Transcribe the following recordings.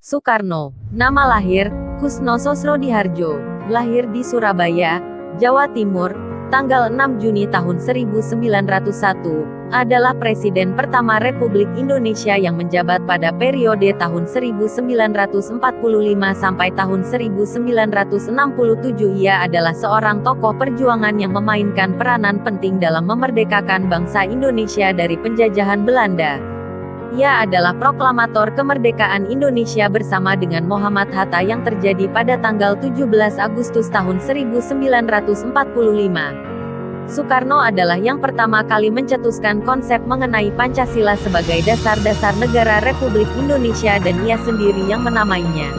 Soekarno. Nama lahir, Kusno Sosrodihardjo. Lahir di Surabaya, Jawa Timur, tanggal 6 Juni tahun 1901, adalah Presiden pertama Republik Indonesia yang menjabat pada periode tahun 1945 sampai tahun 1967. Ia adalah seorang tokoh perjuangan yang memainkan peranan penting dalam memerdekakan bangsa Indonesia dari penjajahan Belanda. Ia adalah proklamator kemerdekaan Indonesia bersama dengan Muhammad Hatta yang terjadi pada tanggal 17 Agustus tahun 1945. Soekarno adalah yang pertama kali mencetuskan konsep mengenai Pancasila sebagai dasar-dasar negara Republik Indonesia dan ia sendiri yang menamainya.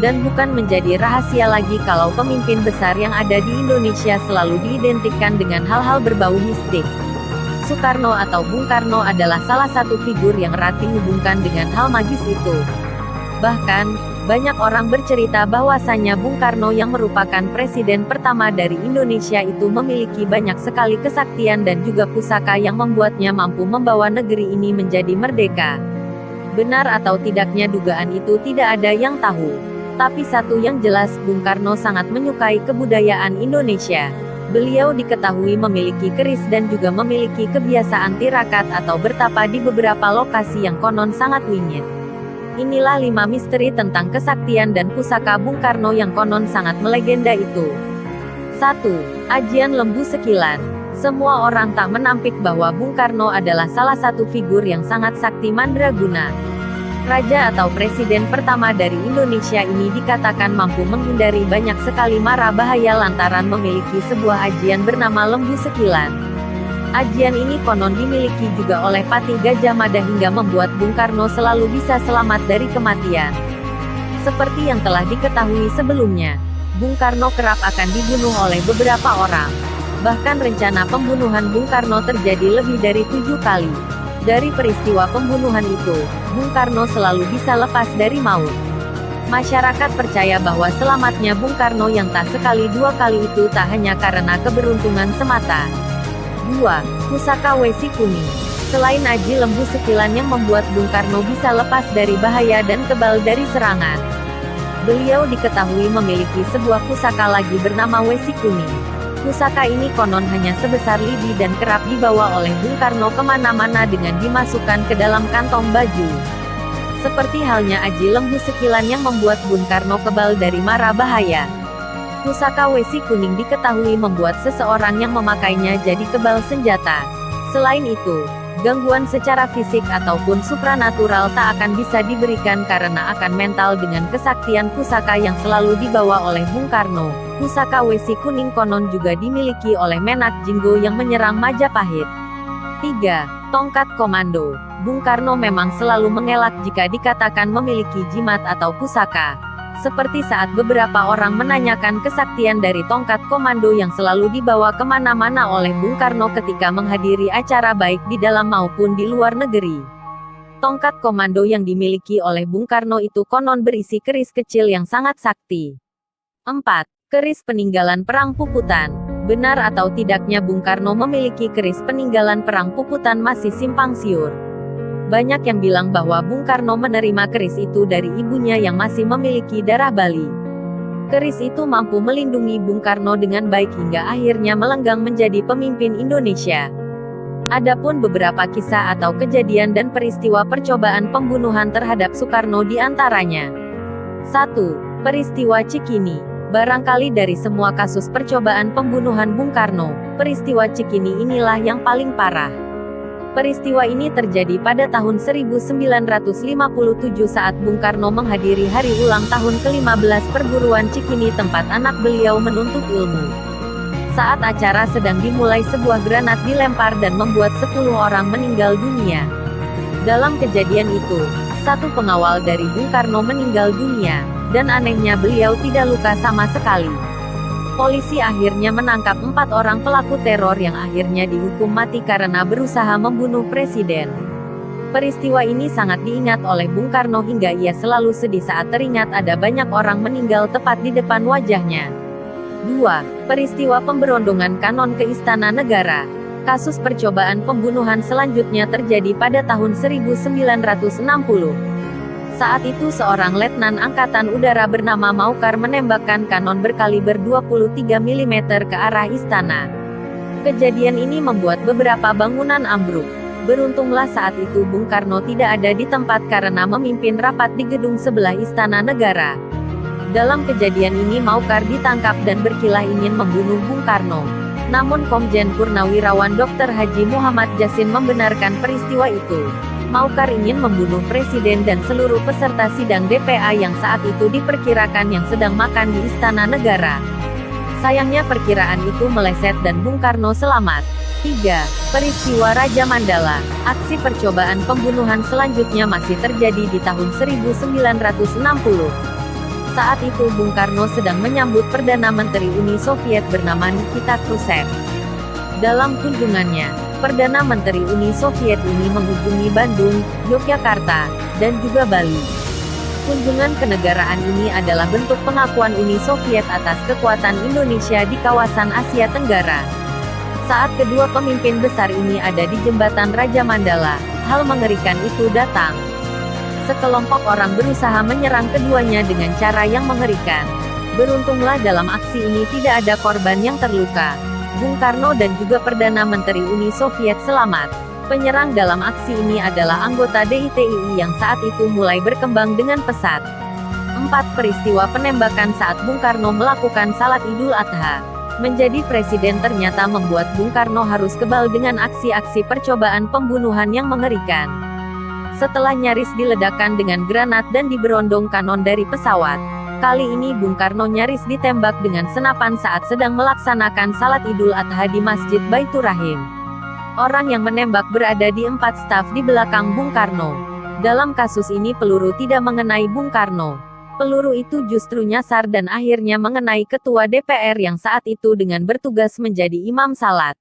Dan bukan menjadi rahasia lagi kalau pemimpin besar yang ada di Indonesia selalu diidentikan dengan hal-hal berbau mistik. Soekarno atau Bung Karno adalah salah satu figur yang erat dihubungkan dengan hal magis itu. Bahkan, banyak orang bercerita bahwasannya Bung Karno yang merupakan presiden pertama dari Indonesia itu memiliki banyak sekali kesaktian dan juga pusaka yang membuatnya mampu membawa negeri ini menjadi merdeka. Benar atau tidaknya dugaan itu tidak ada yang tahu. Tapi satu yang jelas, Bung Karno sangat menyukai kebudayaan Indonesia. Beliau diketahui memiliki keris dan juga memiliki kebiasaan tirakat atau bertapa di beberapa lokasi yang konon sangat wingit. Inilah 5 misteri tentang kesaktian dan pusaka Bung Karno yang konon sangat melegenda itu. 1. Ajian Lembu Sekilan. Semua orang tak menampik bahwa Bung Karno adalah salah satu figur yang sangat sakti mandraguna. Raja atau presiden pertama dari Indonesia ini dikatakan mampu menghindari banyak sekali mara bahaya lantaran memiliki sebuah ajian bernama Lembu Sekilan. Ajian ini konon dimiliki juga oleh Patih Gajah Mada hingga membuat Bung Karno selalu bisa selamat dari kematian. Seperti yang telah diketahui sebelumnya, Bung Karno kerap akan dibunuh oleh beberapa orang. Bahkan rencana pembunuhan Bung Karno terjadi lebih dari 7 kali. Dari peristiwa pembunuhan itu, Bung Karno selalu bisa lepas dari maut. Masyarakat percaya bahwa selamatnya Bung Karno yang tak sekali 2 kali itu tak hanya karena keberuntungan semata. 2. Pusaka Wesi Kuning. Selain aji lembu sekilan yang membuat Bung Karno bisa lepas dari bahaya dan kebal dari serangan, beliau diketahui memiliki sebuah pusaka lagi bernama Wesi Kuning. Pusaka ini konon hanya sebesar lidi dan kerap dibawa oleh Bung Karno kemana-mana dengan dimasukkan ke dalam kantong baju. Seperti halnya aji lembu sekilan yang membuat Bung Karno kebal dari mara bahaya. Pusaka Wesi Kuning diketahui membuat seseorang yang memakainya jadi kebal senjata. Selain itu, gangguan secara fisik ataupun supranatural tak akan bisa diberikan karena akan mental dengan kesaktian pusaka yang selalu dibawa oleh Bung Karno. Pusaka Wesi Kuning konon juga dimiliki oleh Menak Jinggo yang menyerang Majapahit. 3. Tongkat Komando. Bung Karno memang selalu mengelak jika dikatakan memiliki jimat atau pusaka. Seperti saat beberapa orang menanyakan kesaktian dari tongkat komando yang selalu dibawa kemana-mana oleh Bung Karno ketika menghadiri acara baik di dalam maupun di luar negeri. Tongkat komando yang dimiliki oleh Bung Karno itu konon berisi keris kecil yang sangat sakti. 4. Keris peninggalan Perang Puputan. Benar atau tidaknya Bung Karno memiliki keris peninggalan Perang Puputan masih simpang siur. Banyak yang bilang bahwa Bung Karno menerima keris itu dari ibunya yang masih memiliki darah Bali. Keris itu mampu melindungi Bung Karno dengan baik hingga akhirnya melenggang menjadi pemimpin Indonesia. Adapun beberapa kisah atau kejadian dan peristiwa percobaan pembunuhan terhadap Soekarno di antaranya. 1. Peristiwa Cikini. Barangkali dari semua kasus percobaan pembunuhan Bung Karno, peristiwa Cikini inilah yang paling parah. Peristiwa ini terjadi pada tahun 1957 saat Bung Karno menghadiri hari ulang tahun ke-15 perguruan Cikini tempat anak beliau menuntut ilmu. Saat acara sedang dimulai sebuah granat dilempar dan membuat 10 orang meninggal dunia. Dalam kejadian itu, satu pengawal dari Bung Karno meninggal dunia, dan anehnya beliau tidak luka sama sekali. Polisi akhirnya menangkap 4 orang pelaku teror yang akhirnya dihukum mati karena berusaha membunuh presiden. Peristiwa ini sangat diingat oleh Bung Karno hingga ia selalu sedih saat teringat ada banyak orang meninggal tepat di depan wajahnya. 2. Peristiwa pemberondongan Kanon ke Istana Negara. Kasus percobaan pembunuhan selanjutnya terjadi pada tahun 1960. Saat itu seorang letnan angkatan udara bernama Maukar menembakkan kanon berkaliber 23 mm ke arah istana. Kejadian ini membuat beberapa bangunan ambruk. Beruntunglah saat itu Bung Karno tidak ada di tempat karena memimpin rapat di gedung sebelah Istana Negara. Dalam kejadian ini Maukar ditangkap dan berkilah ingin membunuh Bung Karno. Namun Komjen Purnawirawan Dr. Haji Muhammad Jasin membenarkan peristiwa itu. Maukar ingin membunuh Presiden dan seluruh peserta sidang DPA yang saat itu diperkirakan yang sedang makan di Istana Negara. Sayangnya perkiraan itu meleset dan Bung Karno selamat. 3. Peristiwa Raja Mandala. Aksi percobaan pembunuhan selanjutnya masih terjadi di tahun 1960. Saat itu Bung Karno sedang menyambut Perdana Menteri Uni Soviet bernama Nikita Khrushchev. Dalam kunjungannya, Perdana Menteri Uni Soviet ini mengunjungi Bandung, Yogyakarta, dan juga Bali. Kunjungan kenegaraan ini adalah bentuk pengakuan Uni Soviet atas kekuatan Indonesia di kawasan Asia Tenggara. Saat kedua pemimpin besar ini ada di jembatan Raja Mandala, hal mengerikan itu datang. Sekelompok orang berusaha menyerang keduanya dengan cara yang mengerikan. Beruntunglah dalam aksi ini tidak ada korban yang terluka. Bung Karno dan juga Perdana Menteri Uni Soviet selamat. Penyerang dalam aksi ini adalah anggota DITII yang saat itu mulai berkembang dengan pesat. 4. Peristiwa penembakan saat Bung Karno melakukan salat Idul Adha. Menjadi presiden ternyata membuat Bung Karno harus kebal dengan aksi-aksi percobaan pembunuhan yang mengerikan. Setelah nyaris diledakkan dengan granat dan diberondong kanon dari pesawat, kali ini Bung Karno nyaris ditembak dengan senapan saat sedang melaksanakan salat Idul Adha di Masjid Baitur Rahim. Orang yang menembak berada di 4 staf di belakang Bung Karno. Dalam kasus ini peluru tidak mengenai Bung Karno. Peluru itu justru nyasar dan akhirnya mengenai Ketua DPR yang saat itu dengan bertugas menjadi imam salat.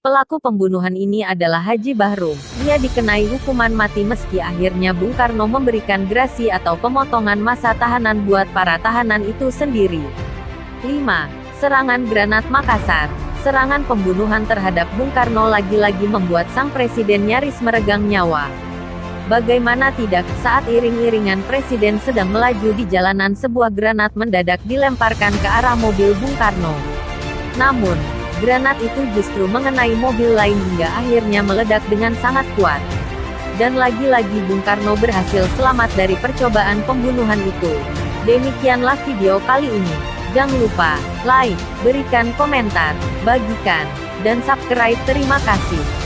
Pelaku pembunuhan ini adalah Haji Bahrum. Dia dikenai hukuman mati meski akhirnya Bung Karno memberikan grasi atau pemotongan masa tahanan buat para tahanan itu sendiri. 5. Serangan granat Makassar. Serangan pembunuhan terhadap Bung Karno lagi-lagi membuat sang presiden nyaris meregang nyawa. Bagaimana tidak, saat iring-iringan presiden sedang melaju di jalanan sebuah granat mendadak dilemparkan ke arah mobil Bung Karno. Namun, granat itu justru mengenai mobil lain hingga akhirnya meledak dengan sangat kuat. Dan lagi-lagi Bung Karno berhasil selamat dari percobaan pembunuhan itu. Demikianlah video kali ini. Jangan lupa like, berikan komentar, bagikan, dan subscribe. Terima kasih.